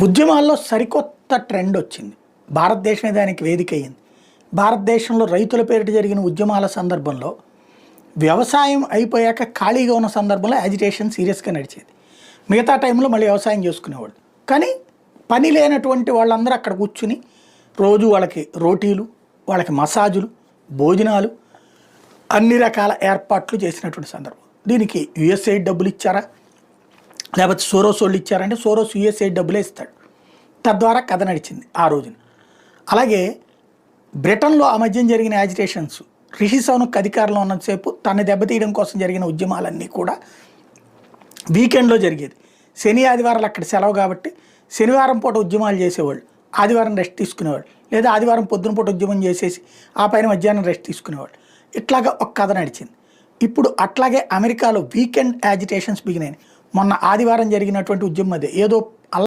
ఉద్యమాల్లో సరికొత్త ట్రెండ్ వచ్చింది. భారతదేశమే దానికి వేదిక అయింది. భారతదేశంలో రైతుల పేరిట జరిగిన ఉద్యమాల సందర్భంలో వ్యవసాయం అయిపోయాక ఖాళీగా ఉన్న సందర్భంలో యాజిటేషన్ సీరియస్గా నడిచేది. మిగతా టైంలో మళ్ళీ వ్యవసాయం చేసుకునేవాళ్ళు. కానీ పని లేనటువంటి వాళ్ళందరూ అక్కడ కూర్చుని రోజు వాళ్ళకి రోటీలు, వాళ్ళకి మసాజులు, భోజనాలు, అన్ని రకాల ఏర్పాట్లు చేసినటువంటి సందర్భం. దీనికి యుఎస్ఐ డబ్బులు ఇచ్చారా, లేకపోతే సోరోస్ వాళ్ళు ఇచ్చారంటే సోరోస్ యుఎస్ఐ డబ్బులే ఇస్తాడు. తద్వారా కథ నడిచింది ఆ రోజున. అలాగే బ్రిటన్లో ఆ మధ్యం జరిగిన యాజిటేషన్స్, రిషి సౌనక్ అధికారంలో ఉన్నంతసేపు తనని దెబ్బతీయడం కోసం జరిగిన ఉద్యమాలన్నీ కూడా వీకెండ్లో జరిగేది. శని ఆదివారాలు అక్కడ సెలవు కాబట్టి శనివారం పూట ఉద్యమాలు చేసేవాళ్ళు, ఆదివారం రెస్ట్ తీసుకునేవాళ్ళు, లేదా ఆదివారం పొద్దున పూట ఉద్యమం చేసేసి ఆ పైన మధ్యాహ్నం రెస్ట్ తీసుకునేవాళ్ళు. ఇట్లాగా ఒక కథ నడిచింది. ఇప్పుడు అట్లాగే అమెరికాలో వీకెండ్ యాజిటేషన్స్ బిగినాయి. మొన్న ఆదివారం జరిగినటువంటి ఉద్యమం అదే. ఏదో